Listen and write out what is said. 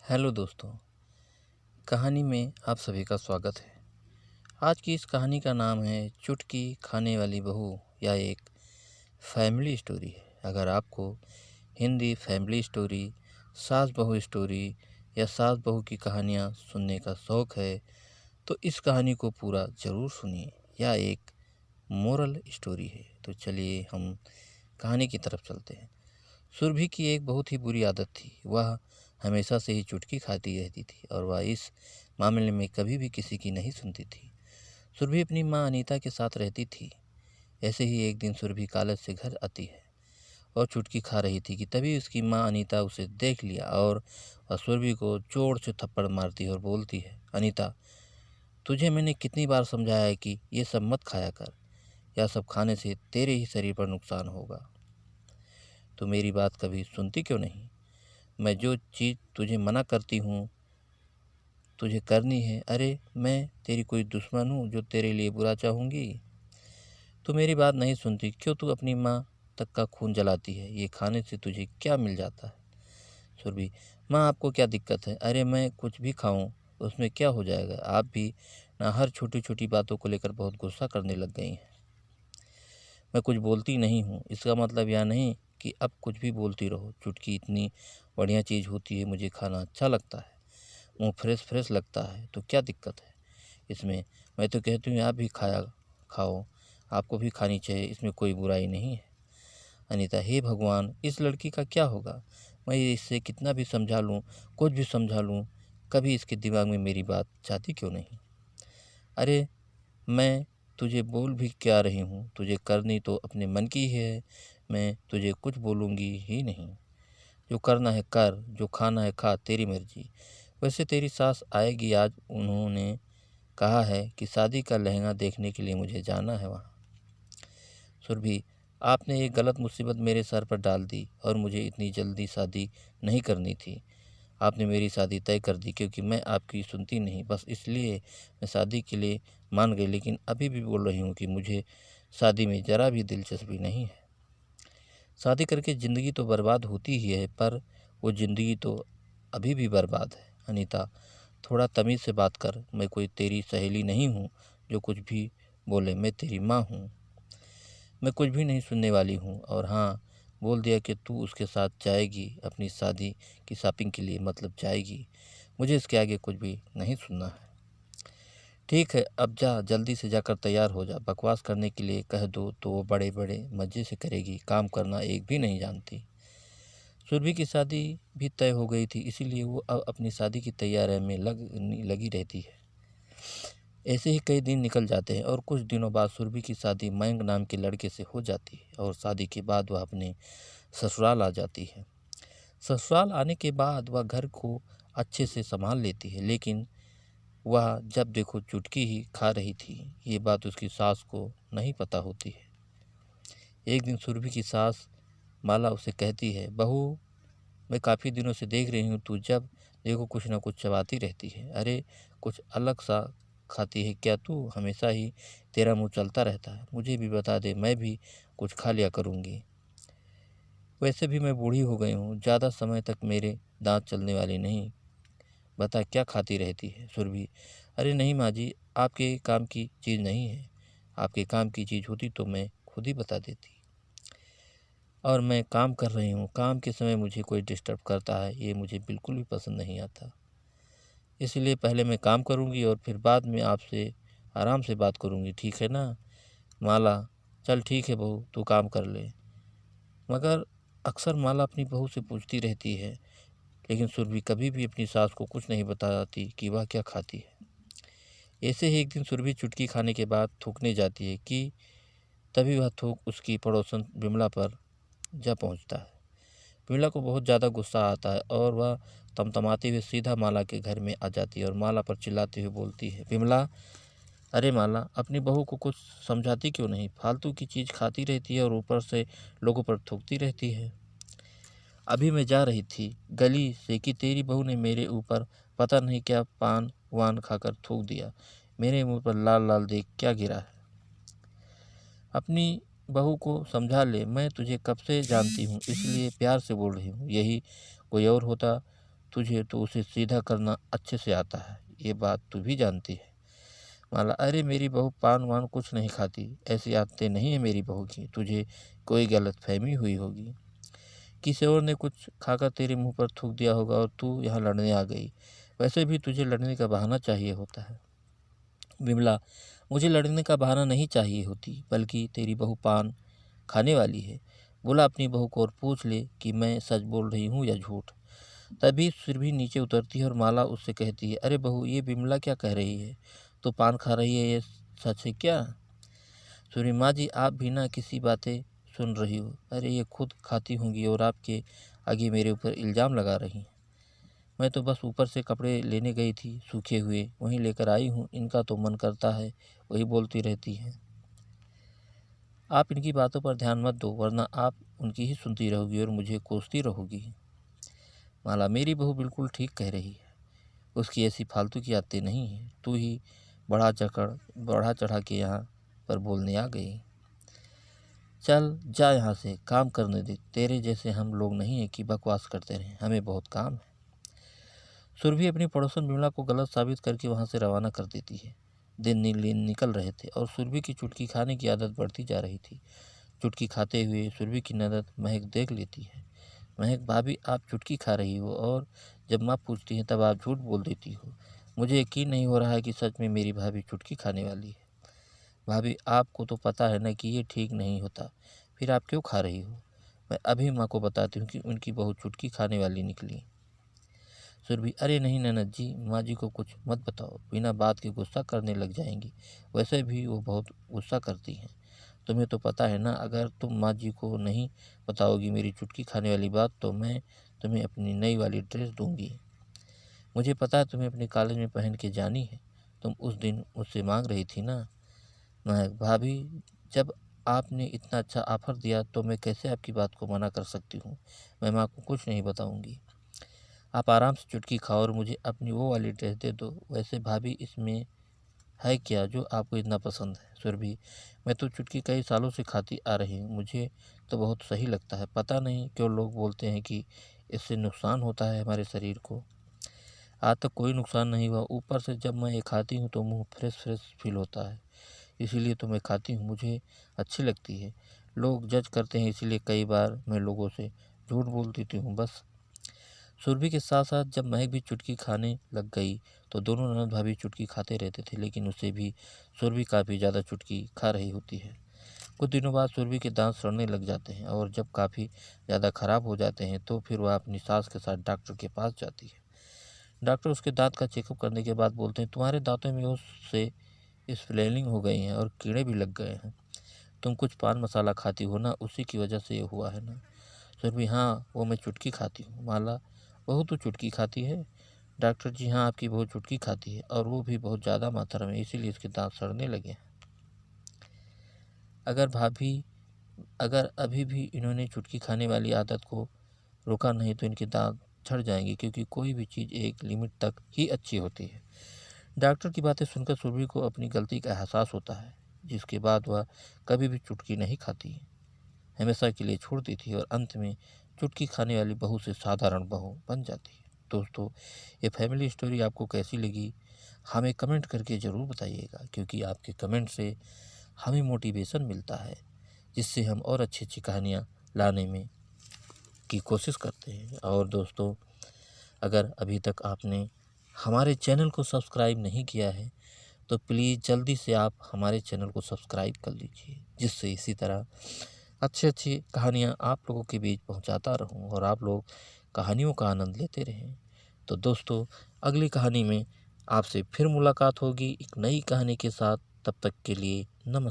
Hello दोस्तों, कहानी में आप सभी का स्वागत है। आज की इस कहानी का नाम है चुटकी खाने वाली बहू या एक फैमिली स्टोरी है। अगर आपको हिंदी फैमिली स्टोरी, सास बहू स्टोरी या सास बहू की कहानियाँ सुनने का शौक़ है तो इस कहानी को पूरा ज़रूर सुनिए। यह एक मोरल स्टोरी है। तो चलिए हम कहानी की तरफ चलते हैं। सुरभि की एक बहुत ही बुरी आदत थी। वह हमेशा से ही चुटकी खाती रहती थी और वह इस मामले में कभी भी किसी की नहीं सुनती थी। सुरभि अपनी माँ अनीता के साथ रहती थी। ऐसे ही एक दिन सुरभि कॉलेज से घर आती है और चुटकी खा रही थी कि तभी उसकी माँ अनीता उसे देख लिया और वह सुरभि को जोर से थप्पड़ मारती है और बोलती है, अनीता, तुझे मैंने कितनी बार समझाया है कि ये सब मत खाया कर। यह सब खाने से तेरे ही शरीर पर नुकसान होगा। तो मेरी बात कभी सुनती क्यों नहीं? मैं जो चीज़ तुझे मना करती हूँ तुझे करनी है। अरे मैं तेरी कोई दुश्मन हूँ जो तेरे लिए बुरा चाहूँगी? तू मेरी बात नहीं सुनती। क्यों तू अपनी माँ तक का खून जलाती है? ये खाने से तुझे क्या मिल जाता है? सुरभि, माँ आपको क्या दिक्कत है? अरे मैं कुछ भी खाऊँ उसमें क्या हो जाएगा? आप भी ना हर छोटी छोटी बातों को लेकर बहुत गुस्सा करने लग गई हैं। मैं कुछ बोलती नहीं हूँ, इसका मतलब यह नहीं कि अब कुछ भी बोलती रहो। चुटकी इतनी बढ़िया चीज़ होती है, मुझे खाना अच्छा लगता है, मुँह फ्रेश फ्रेश लगता है, तो क्या दिक्कत है इसमें? मैं तो कहती हूँ आप भी खाओ, आपको भी खानी चाहिए, इसमें कोई बुराई नहीं है। अनीता, हे भगवान, इस लड़की का क्या होगा? मैं इससे कितना भी समझा लूँ, कुछ भी समझा लूँ, कभी इसके दिमाग में मेरी बात जाती क्यों नहीं? अरे मैं तुझे बोल भी क्या रही हूँ? तुझे करनी तो अपने मन की है। मैं तुझे कुछ बोलूँगी ही नहीं। जो करना है कर, जो खाना है खा, तेरी मर्जी। वैसे तेरी सास आएगी आज, उन्होंने कहा है कि शादी का लहंगा देखने के लिए मुझे जाना है वहाँ। सुरभि, आपने एक गलत मुसीबत मेरे सर पर डाल दी और मुझे इतनी जल्दी शादी नहीं करनी थी। आपने मेरी शादी तय कर दी क्योंकि मैं आपकी सुनती नहीं, बस इसलिए मैं शादी के लिए मान गई। लेकिन अभी भी बोल रही हूँ कि मुझे शादी में ज़रा भी दिलचस्पी नहीं है। शादी करके ज़िंदगी तो बर्बाद होती ही है, पर वो ज़िंदगी तो अभी भी बर्बाद है। अनीता, थोड़ा तमीज़ से बात कर। मैं कोई तेरी सहेली नहीं हूँ जो कुछ भी बोले। मैं तेरी माँ हूँ। मैं कुछ भी नहीं सुनने वाली हूँ। और हाँ, बोल दिया कि तू उसके साथ जाएगी अपनी शादी की शॉपिंग के लिए, मतलब जाएगी। मुझे इसके आगे कुछ भी नहीं सुनना है। ठीक है, अब जा, जल्दी से जाकर तैयार हो जा। बकवास करने के लिए कह दो तो वो बड़े बड़े मज़े से करेगी, काम करना एक भी नहीं जानती। सुरभि की शादी भी तय हो गई थी, इसीलिए वो अब अपनी शादी की तैयारी में लगी रहती है। ऐसे ही कई दिन निकल जाते हैं और कुछ दिनों बाद सुरभि की शादी मयंक नाम के लड़के से हो जाती है और शादी के बाद वह अपने ससुराल आ जाती है। ससुराल आने के बाद वह घर को अच्छे से संभाल लेती है, लेकिन वह जब देखो चुटकी ही खा रही थी। ये बात उसकी सास को नहीं पता होती है। एक दिन सुरभि की सास माला उसे कहती है, बहू, मैं काफ़ी दिनों से देख रही हूँ तू जब देखो कुछ ना कुछ चबाती रहती है। अरे कुछ अलग सा खाती है क्या तू? हमेशा ही तेरा मुंह चलता रहता है। मुझे भी बता दे, मैं भी कुछ खा लिया करूँगी। वैसे भी मैं बूढ़ी हो गई हूँ, ज़्यादा समय तक मेरे दांत चलने वाले नहीं। बता क्या खाती रहती है? सुरभि, अरे नहीं माँ जी, आपके काम की चीज़ नहीं है। आपके काम की चीज़ होती तो मैं खुद ही बता देती। और मैं काम कर रही हूँ, काम के समय मुझे कोई डिस्टर्ब करता है, ये मुझे बिल्कुल भी पसंद नहीं आता। इसलिए पहले मैं काम करूँगी और फिर बाद में आपसे आराम से बात करूँगी, ठीक है ना? माला, चल ठीक है बहू, तू काम कर ले। मगर अक्सर माला अपनी बहू से पूछती रहती है, लेकिन सुरभि कभी भी अपनी सास को कुछ नहीं बताती कि वह क्या खाती है। ऐसे ही एक दिन सुरभि चुटकी खाने के बाद थूकने जाती है कि तभी वह थूक उसकी पड़ोसन विमला पर जा पहुंचता है। विमला को बहुत ज़्यादा गुस्सा आता है और वह तमतमाती हुई सीधा माला के घर में आ जाती है और माला पर चिल्लाती हुई बोलती है, विमला, अरे माला, अपनी बहू को कुछ समझाती क्यों नहीं? फालतू की चीज़ खाती रहती है और ऊपर से लोगों पर थूकती रहती है। अभी मैं जा रही थी गली से कि तेरी बहू ने मेरे ऊपर पता नहीं क्या पान वान खाकर थूक दिया। मेरे मुंह पर लाल लाल देख क्या गिरा है? अपनी बहू को समझा ले। मैं तुझे कब से जानती हूँ, इसलिए प्यार से बोल रही हूँ। यही कोई और होता तुझे तो उसे सीधा करना अच्छे से आता है, ये बात तू भी जानती है। माला, अरे मेरी बहू पान वान कुछ नहीं खाती, ऐसी आदतें नहीं है मेरी बहू की, तुझे कोई गलतफहमी हुई होगी। किसी और ने कुछ खाकर तेरे मुंह पर थूक दिया होगा और तू यहाँ लड़ने आ गई। वैसे भी तुझे लड़ने का बहाना चाहिए होता है। विमला, मुझे लड़ने का बहाना नहीं चाहिए होती, बल्कि तेरी बहू पान खाने वाली है। बोला अपनी बहू को और पूछ ले कि मैं सच बोल रही हूँ या झूठ। तभी सुरभि नीचे उतरती है और माला उससे कहती है, अरे बहू, ये विमला क्या कह रही है? तो पान खा रही है, ये सच है क्या? सुरभि, माँ जी, आप भी ना किसी बातें सुन रही हो। अरे ये खुद खाती होंगी और आपके आगे मेरे ऊपर इल्ज़ाम लगा रही हैं। मैं तो बस ऊपर से कपड़े लेने गई थी, सूखे हुए, वहीं लेकर आई हूँ। इनका तो मन करता है वही बोलती रहती हैं। आप इनकी बातों पर ध्यान मत दो, वरना आप उनकी ही सुनती रहोगी और मुझे कोसती रहोगी। माला, मेरी बहू बिल्कुल ठीक कह रही है, उसकी ऐसी फालतू की आदतें नहीं है। तू ही बढ़ा चढ़ा के यहाँ पर बोलने आ गई। चल जा यहाँ से, काम करने दे। तेरे जैसे हम लोग नहीं हैं कि बकवास करते रहें, हमें बहुत काम है। सुरभि अपनी पड़ोसन विमला को गलत साबित करके वहाँ से रवाना कर देती है। दिन निकल रहे थे और सुरभि की चुटकी खाने की आदत बढ़ती जा रही थी। चुटकी खाते हुए सुरभि की नज़र महक देख लेती है। महक, भाभी आप चुटकी खा रही हो और जब माँ पूछती है तब आप झूठ बोल देती हो। मुझे यकीन नहीं हो रहा है कि सच में मेरी भाभी चुटकी खाने वाली है। भाभी, आपको तो पता है ना कि ये ठीक नहीं होता, फिर आप क्यों खा रही हो? मैं अभी माँ को बताती हूँ कि उनकी बहू चुटकी खाने वाली निकली। सुरभि, अरे नहीं ननद जी, माँ जी को कुछ मत बताओ, बिना बात के गुस्सा करने लग जाएंगी। वैसे भी वो बहुत गुस्सा करती हैं। तुम्हें तो पता है ना, अगर तुम माँ जी को नहीं बताओगी मेरी चुटकी खाने वाली बात, तो मैं तुम्हें अपनी नई वाली ड्रेस दूंगी। मुझे पता है तुम्हें अपने कॉलेज में पहन के जानी है। तुम उस दिन मुझसे मांग रही थी ना। महक, भाभी, जब आपने इतना अच्छा ऑफर दिया तो मैं कैसे आपकी बात को मना कर सकती हूँ। मैं माँ को कुछ नहीं बताऊँगी। आप आराम से चुटकी खाओ और मुझे अपनी वो वाली ड्रेस दे दो। वैसे भाभी, इसमें है क्या जो आपको इतना पसंद है? सुरभि, मैं तो चुटकी कई सालों से खाती आ रही हूँ, मुझे तो बहुत सही लगता है। पता नहीं क्यों लोग बोलते हैं कि इससे नुकसान होता है हमारे शरीर को। आज तक कोई नुकसान नहीं हुआ, ऊपर से जब मैं ये खाती हूँ तो मुँह फ्रेश फ्रेश फील होता है, इसीलिए तो मैं खाती हूँ, मुझे अच्छी लगती है। लोग जज करते हैं, इसीलिए कई बार मैं लोगों से झूठ बोल देती हूँ बस। सुरभि के साथ साथ जब महक भी चुटकी खाने लग गई तो दोनों ननद भाभी चुटकी खाते रहते थे, लेकिन उससे भी सुरभि काफ़ी ज़्यादा चुटकी खा रही होती है। कुछ दिनों बाद सुरभि के दांत सड़ने लग जाते हैं और जब काफ़ी ज़्यादा ख़राब हो जाते हैं तो फिर वह अपनी सास के साथ डॉक्टर के पास जाती है। डॉक्टर उसके दांत का चेकअप करने के बाद बोलते हैं, तुम्हारे दांतों में उससे स्वेलिंग हो गई है और कीड़े भी लग गए हैं। तुम कुछ पान मसाला खाती हो ना, उसी की वजह से ये हुआ है ना। सुरभि, हाँ वो मैं चुटकी खाती हूँ। माला, बहू तो चुटकी खाती है? डॉक्टर जी, हाँ आपकी बहू चुटकी खाती है और वो भी बहुत ज़्यादा मात्रा में, इसीलिए इसके दांत सड़ने लगे हैं। अगर अभी भी इन्होंने चुटकी खाने वाली आदत को रोका नहीं तो इनके दांत झड़ जाएंगे, क्योंकि कोई भी चीज़ एक लिमिट तक ही अच्छी होती है। डॉक्टर की बातें सुनकर सुरभि को अपनी गलती का एहसास होता है, जिसके बाद वह कभी भी चुटकी नहीं खाती, हमेशा के लिए छोड़ देती है और अंत में चुटकी खाने वाली बहू से साधारण बहू बन जाती है। दोस्तों, ये फैमिली स्टोरी आपको कैसी लगी हमें कमेंट करके ज़रूर बताइएगा, क्योंकि आपके कमेंट से हमें मोटिवेशन मिलता है, जिससे हम और अच्छी अच्छी कहानियाँ लाने में की कोशिश करते हैं। और दोस्तों, अगर अभी तक आपने हमारे चैनल को सब्सक्राइब नहीं किया है तो प्लीज़ जल्दी से आप हमारे चैनल को सब्सक्राइब कर लीजिए, जिससे इसी तरह अच्छी अच्छी कहानियाँ आप लोगों के बीच पहुँचाता रहूँ और आप लोग कहानियों का आनंद लेते रहें। तो दोस्तों, अगली कहानी में आपसे फिर मुलाकात होगी एक नई कहानी के साथ। तब तक के लिए नमस्कार।